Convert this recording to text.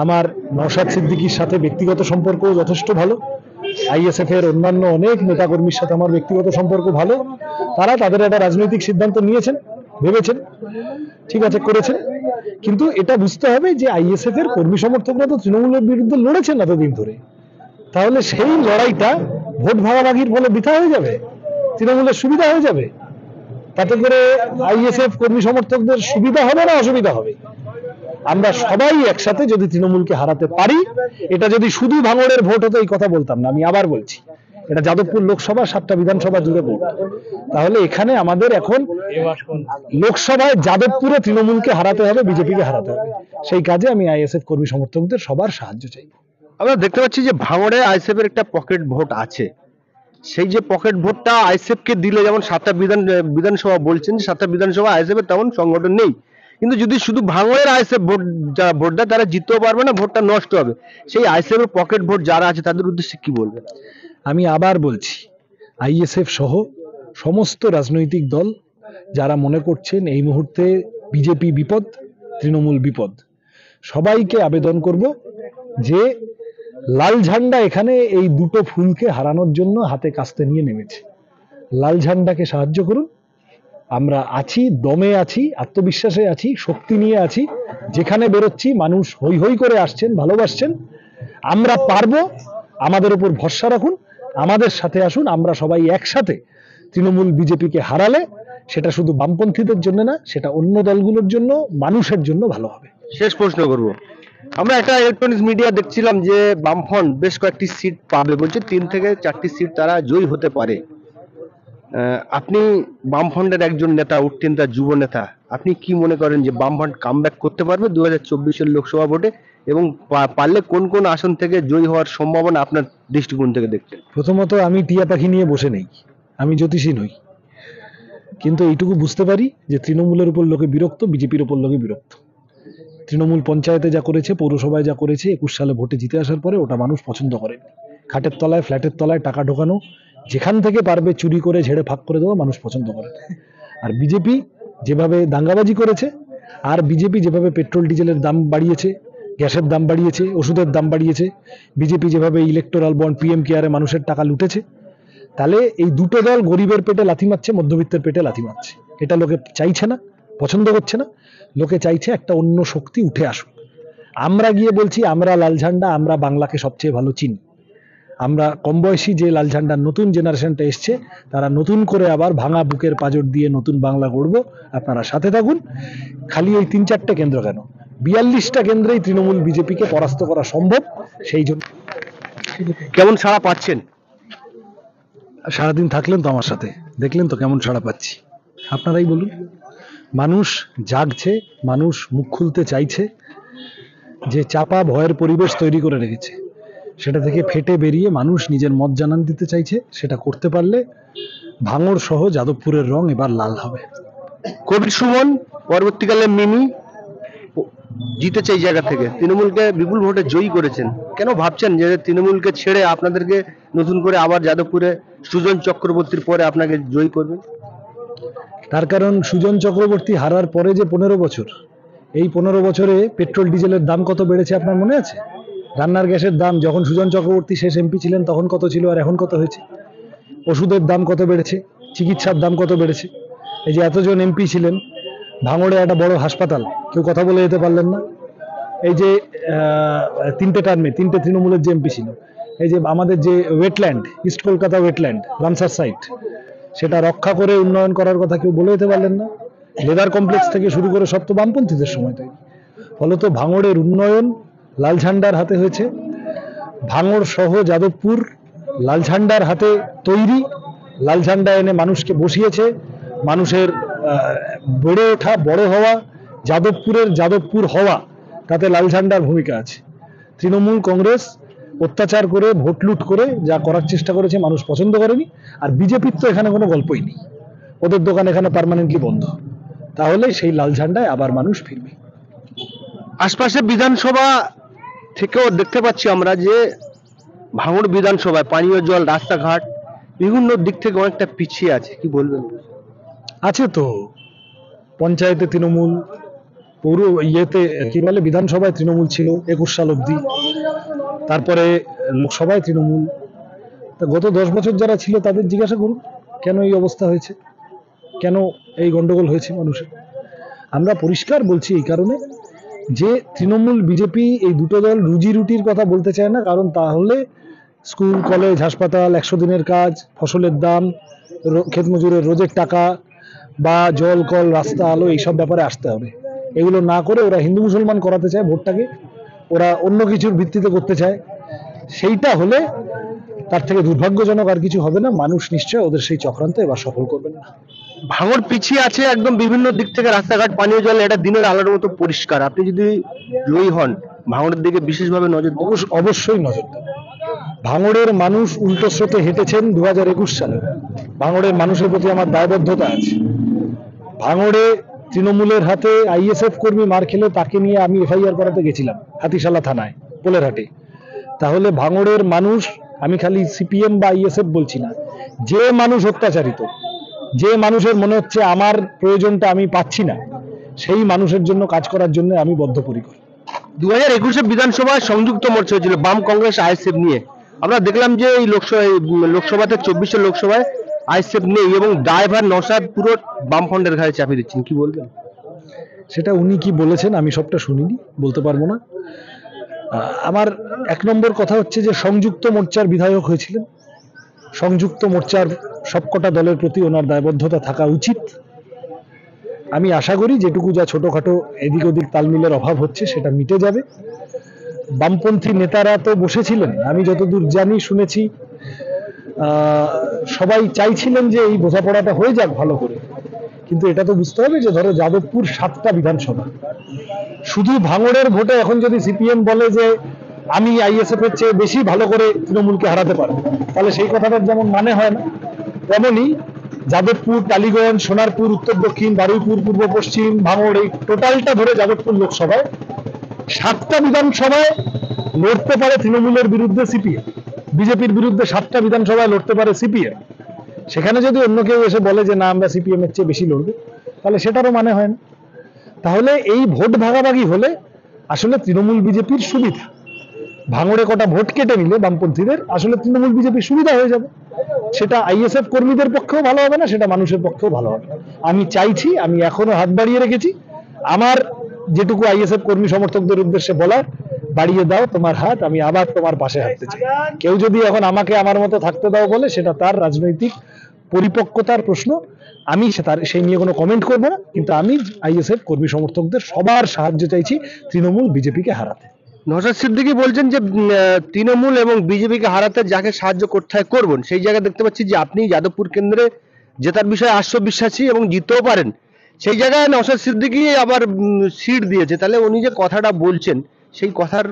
আমার নওশাদ সিদ্দিকীর সাথে ব্যক্তিগত সম্পর্ক যথেষ্ট ভালো। আইএসএফ এর অন্যান্য অনেক নেতাকর্মীর সাথে আমার ব্যক্তিগত সম্পর্ক ভালো। তারা তাদের একটা রাজনৈতিক সিদ্ধান্ত নিয়েছেন, ভেবেছেন, ঠিক আছে, করেছেন। কিন্তু এটা বুঝতে হবে যে আইএসএফ এর কর্মী সমর্থকরা তো তৃণমূলের বিরুদ্ধে লড়েছেন এতদিন ধরে। তাহলে সেই লড়াইটা ভোট ভাগাভাগির ফলে বৃথা হয়ে যাবে, তৃণমূলের সুবিধা হয়ে যাবে। তাতে করে আইএসএফ কর্মী সমর্থকদের সুবিধা হবে না অসুবিধা হবে? আমরা সবাই একসাথে যদি তৃণমূলকে হারাতে পারি, এটা যদি শুধু ভাঙড়ের ভোট হতো এই কথা বলতাম না। আমি আবার বলছি, এটা যাদবপুর লোকসভা 7টা বিধানসভা জুড়ে ভোট। তাহলে এখানে আমাদের এখন লোকসভায় যাদবপুরে তৃণমূলকে হারাতে হবে, বিজেপিকে হারাতে হবে। সেই কাজে আমি আইএসএফ কর্মী সমর্থকদের সবার সাহায্য চাই। আমরা দেখতে পাচ্ছি যে ভাঙড়ে আইএসএফ এর একটা পকেট ভোট আছে। সেই যে পকেট ভোটটা আইএসএফ কে দিলে, যেমন 7টা বিধানসভা বলছেন, 7টা বিধানসভা আইএসএফ এর তেমন সংগঠন নেই, কিন্তু যদি শুধু ভাঙড়ের আইএসএফ ভোট যারা ভোট দেয় তারা জিততেও পারবে না, ভোটটা নষ্ট হবে। সেই আইএসএফ এর পকেট ভোট যারা আছে তাদের উদ্দেশ্যে কি বলবেন? আমি আবার বলছি, আইএসএফ সহ সমস্ত রাজনৈতিক দল যারা মনে করছেন এই মুহূর্তে বিজেপি বিপদ, তৃণমূল বিপদ, সবাইকে আবেদন করব যে লাল ঝান্ডা এখানে এই দুটো ফুলকে হারানোর জন্য হাতে কাস্তে নিয়ে নেমেছে। লাল ঝান্ডাকে সাহায্য করুন। আমরা আছি, দমে আছি, আত্মবিশ্বাসে আছি, শক্তি নিয়ে আছি। যেখানে বেরোচ্ছি মানুষ হই হই করে আসছেন, ভালোবাসছেন। আমরা পারবো, আমাদের উপর ভরসা রাখুন, আমাদের সাথে আসুন। আমরা সবাই একসাথে তৃণমূল বিজেপিকে হারালে সেটা শুধু বামপন্থীদের জন্য না, সেটা অন্য দলগুলোর জন্য, মানুষের জন্য ভালো হবে। শেষ প্রশ্ন করব, আমরা একটা ইলেকট্রনিক্স মিডিয়া দেখছিলাম যে বামফ্রন্ট বেশ কয়েকটি সিট পাবে, বলছে 3 থেকে 4টি সিট তারা জয়ী হতে পারে। আপনি বামফ্রন্টের একজন নেতা, উত্তীর্ণ যুব নেতা, আপনি কি মনে করেন যে বামফ্রন্ট কামব্যাক করতে পারবে 2024-এর লোকসভা ভোটে, এবং পারলে কোন কোন আসন থেকে জয়ী হওয়ার সম্ভাবনা আপনার দৃষ্টিকোণ থেকে দেখছেন? প্রথমত, আমি টিয়া পাখি নিয়ে বসে নেই, আমি জ্যোতিষী নই, কিন্তু এইটুকু বুঝতে পারি যে তৃণমূলের উপর লোকে বিরক্ত, বিজেপির উপর লোকে বিরক্ত। তৃণমূল পঞ্চায়েতে যা করেছে, পৌরসভায় যা করেছে, 21 সালে ভোটে জিতে আসার পরে ওটা মানুষ পছন্দ করেনি। খাটের তলায়, ফ্ল্যাটের তলায় টাকা ঢোকানো, যেখান থেকে পারবে চুরি করে ঝেড়ে ফাঁক করে দেওয়া মানুষ পছন্দ করে। আর বিজেপি যেভাবে দাঙ্গাবাজি করেছে, আর বিজেপি যেভাবে পেট্রোল ডিজেলের দাম বাড়িয়েছে, গ্যাসের দাম বাড়িয়েছে, ওষুধের দাম বাড়িয়েছে, বিজেপি যেভাবে ইলেকটোরাল বন্ড, পিএম কেয়ারে মানুষের টাকা লুটেছে, তাহলে এই দুটো দল গরিবের পেটে লাথি মারছে, মধ্যবিত্তের পেটে লাথি মারছে। এটা লোকে চাইছে না, পছন্দ করছে না। লোকে চাইছে একটা অন্য শক্তি উঠে আসুক। আমরা গিয়ে বলছি, আমরা লাল ঝান্ডা, আমরা বাংলাকে সবচেয়ে ভালো চিনি। আমরা কম বয়সী যে লাল ঝান্ডার নতুন জেনারেশনটা এসছে, তারা নতুন করে আবার ভাঙা বুকের পাঁজর দিয়ে নতুন বাংলা গড়ব। আপনারা সাথে থাকুন। খালি ওই 3-4টে কেন্দ্র কেন, 42টা কেন্দ্রেই তৃণমূল বিজেপিকে পরাস্ত করা সম্ভব। সেই জন্য কেমন সাড়া পাচ্ছেন? সারাদিন থাকলেন তো আমার সাথে, দেখলেন তো কেমন সাড়া পাচ্ছি। আপনারাই বলুন। মানুষ জাগছে, মানুষ মুখ খুলতে চাইছে। যে চাপা ভয়ের পরিবেশ তৈরি করে রেখেছে, সেটা থেকে ফেটে বেরিয়ে মানুষ নিজের মত জানান দিতে চাইছে। সেটা করতে পারলে ভাঙড় সহ যাদবপুরের রং এবার লাল হবে। কবির সুমন, পরবর্তীকালে মিমি জিতেছে এই জায়গা থেকে, তৃণমূলকে বিপুল ভোটে জয়ী করেছেন। কেন ভাবছেন যে তৃণমূলকে ছেড়ে আপনাদেরকে নতুন করে আবার যাদবপুরে সুজন চক্রবর্তীর পরে আপনাকে জয়ী করবেন? তার কারণ সুজন চক্রবর্তী হারার পরে যে 15 বছর, এই 15 বছরে পেট্রোল ডিজেলের দাম কত বেড়েছে আপনার মনে আছে? রান্নার গ্যাসের দাম যখন সুজন চক্রবর্তী শেষ এমপি ছিলেন তখন কত ছিল, আর এখন কত হয়েছে? ওষুধের দাম কত বেড়েছে, চিকিৎসার দাম কত বেড়েছে। এই যে এতজন এমপি ছিলেন, ভাঙড়ে একটা বড় হাসপাতাল, কেউ কথা বলে যেতে পারলেন না। এই যে 3টে টার্মে 3টে তৃণমূলের যে এমপি ছিল, এই যে আমাদের যে wetland, east Kolkata wetland, Ramsar site, সেটা রক্ষা করে উন্নয়ন করার কথা কেউ বলে যেতে পারলেন না। লেদার কমপ্লেক্স থেকে শুরু করে সব তো বামপন্থীদের সময় তৈরি। ফলত ভাঙড়ের উন্নয়ন লাল ঝান্ডার হাতে হয়েছে। ভাঙড় সহ যাদবপুর লাল ঝান্ডার হাতে তৈরি। লাল ঝান্ডা এনে মানুষকে বসিয়েছে। মানুষের বেড়ে ওঠা, বড় হওয়া, যাদবপুরের যাদবপুর হওয়া, তাতে লাল ঝান্ডার ভূমিকা আছে। তৃণমূল কংগ্রেস অত্যাচার করে, ভোট লুট করে যা করার চেষ্টা করেছে মানুষ পছন্দ করেনি। আর বিজেপির তো এখানে কোনো গল্পই নেই, ওদের দোকান এখানে পার্মানেন্টলি বন্ধ। তাহলে সেই লাল ঝান্ডায় আবার মানুষ ফিরবে। আশপাশে বিধানসভা থেকেও দেখতে পাচ্ছি আমরা যে ভাঙড় বিধানসভায় পানীয় জল, রাস্তাঘাট বিভিন্ন দিক থেকে অনেকটা পিছিয়ে আছে, কি বলবেন? আছে তো, পঞ্চায়েতে তৃণমূল, পৌর ইয়েতে কি বলে বিধানসভায় তৃণমূল ছিল 21 সাল অবধি, তারপরে লোকসভায় তৃণমূল। তা গত 10 বছর যারা ছিল তাদের জিজ্ঞাসা করুন কেন এই অবস্থা হয়েছে, কেন এই গন্ডগোল হয়েছে মানুষের। আমরা পরিষ্কার বলছি এই কারণে যে তৃণমূল বিজেপি এই দুটো দল রুজি রুটির কথা বলতে চায় না, কারণ তাহলে স্কুল কলেজ হাসপাতাল 100 দিনের কাজ, ফসলের দাম, ক্ষেত মজুরের রোজের টাকা বা জল কল রাস্তা আলো এইসব ব্যাপারে আসতে হবে। এগুলো না করে ওরা হিন্দু মুসলমান করাতে চায় ভোটটাকে, ওরা অন্য কিছুর ভিত্তিতে করতে চায়। সেইটা হলে তার থেকে দুর্ভাগ্যজনক আর কিছু হবে না। মানুষ নিশ্চয় ওদের সেই চক্রান্ত এবার সফল করবেন না। ভাঙড় পিছিয়ে আছে একদম বিভিন্ন দিক থেকে, রাস্তাঘাট পানীয় জল এটা দিনের আলোর মতো পরিষ্কার। আপনি যদি জয়ী হন ভাঙড়ের দিকে বিশেষভাবে নজর দেবেন? অবশ্যই নজর দেব। ভাঙড়ের মানুষ উল্টো স্রোতে হেঁটেছেন 2021 সালে। ভাঙড়ের মানুষের প্রতি আমার দায়বদ্ধতা আছে। ভাঙড়ে তৃণমূলের হাতে আইএসএফ কর্মী মার খেলে তাকে নিয়ে আমি এফআইআর করাতে গেছিলাম হাতিশালা থানায় পোলেরহাটে। তাহলে ভাঙড়ের মানুষ, আমি খালি সিপিএম বা আইএসএফ বলছি না, যে মানুষ অত্যাচারিত, যে মানুষের মনে হচ্ছে আমার প্রয়োজনটা আমি পাচ্ছি না, সেই মানুষের জন্য কাজ করার জন্য আমি বদ্ধপরিকর। 2021 বিধানসভায় সংযুক্ত মোর্চা হয়েছিল বাম কংগ্রেস আইএসএফ নিয়ে। আমরা দেখলাম যে এই লোকসভাতে 24 লোকসভায় আইএসএফ নেই এবং ড্রাইভার নওশাদ পুরো বামফ্রন্টের ঘাড়ে চাপিয়ে দিচ্ছেন, কি বলবেন? সেটা উনি কি বলেছেন আমি সবটা শুনিনি, বলতে পারবো না। আমার 1 নম্বর কথা হচ্ছে যে সংযুক্ত মোর্চার বিধায়ক হয়েছিলেন, সংযুক্ত মোর্চার সবকটা দলের প্রতি ওনার দায়বদ্ধতা থাকা উচিত। আমি আশা করি যেটুকু যা ছোটখাটো এদিক ওদিক তালমিলের অভাব হচ্ছে সেটা মিটে যাবে। বামপন্থী নেতারা তো বসেছিলেন, আমি যতদূর জানি শুনেছি সবাই চাইছিলেন যে এই বোঝাপড়াটা হয়ে যাক ভালো করে। কিন্তু এটা তো বুঝতে হবে যে ধরো যাদবপুর 7টা বিধানসভা, শুধু ভাঙড়ের ভোটে এখন যদি সিপিএম বলে যে আমি আইএসএফ এর চেয়ে বেশি ভালো করে তৃণমূলকে হারাতে পারবো, তাহলে সেই কথাটার যেমন মানে হয় না, তেমনই যাদবপুর, টালিগঞ্জ, সোনারপুর, উত্তর দক্ষিণ, বারুইপুর, পূর্ব পশ্চিম, ভাঙড়, এই টোটালটা ধরে যাদবপুর লোকসভায় 7টা বিধানসভায় লড়তে পারে তৃণমূলের বিরুদ্ধে সিপিএম, বিজেপির বিরুদ্ধে 7টা বিধানসভায় লড়তে পারে সিপিএম। সেখানে যদি অন্য কেউ এসে বলে যে না আমরা সিপিএম এর চেয়ে বেশি লড়বো, তাহলে সেটারও মানে হয় না। তাহলে এই ভোট ভাগাভাগি হলে আসলে তৃণমূল বিজেপির সুবিধা, ভাঙড়ে কটা ভোট কেটে নিলে বামপন্থীদের আসলে তৃণমূল বিজেপির সুবিধা হয়ে যাবে। সেটা আইএসএফ কর্মীদের পক্ষেও ভালো হবে না, সেটা মানুষের পক্ষেও ভালো হবে না। আমি চাইছি, আমি এখনো হাত বাড়িয়ে রেখেছি, আমার যেটুকু আইএসএফ কর্মী সমর্থকদের উদ্দেশ্যে বলার, বাড়িয়ে দাও তোমার হাত, আমি আবার তোমার পাশে হাঁটতে চাই। কেউ যদি এখন আমাকে আমার মতো থাকতে দাও বলে, সেটা তার রাজনৈতিক পরিপক্কতার প্রশ্ন, আমি সেই নিয়ে কোনো কমেন্ট করব না। কিন্তু আমি আইএসএফ কর্মী সমর্থকদের সবার সাহায্য চাইছি তৃণমূল বিজেপিকে হারাতে। নওশাদ সিদ্দিকী বলছেন যে তৃণমূল এবং বিজেপিকে হারাতে যাকে সাহায্য করতে হয় করবেন। সেই জায়গায় দেখতে পাচ্ছি যে আপনি যাদবপুর কেন্দ্রে জেতার বিষয়ে আত্মবিশ্বাসী এবং জিততেও পারেন। সেই জায়গায় নওশাদ সিদ্দিকী আবার সিট দিয়েছে, তাহলে উনি যে কথাটা বলছেন সেই কথার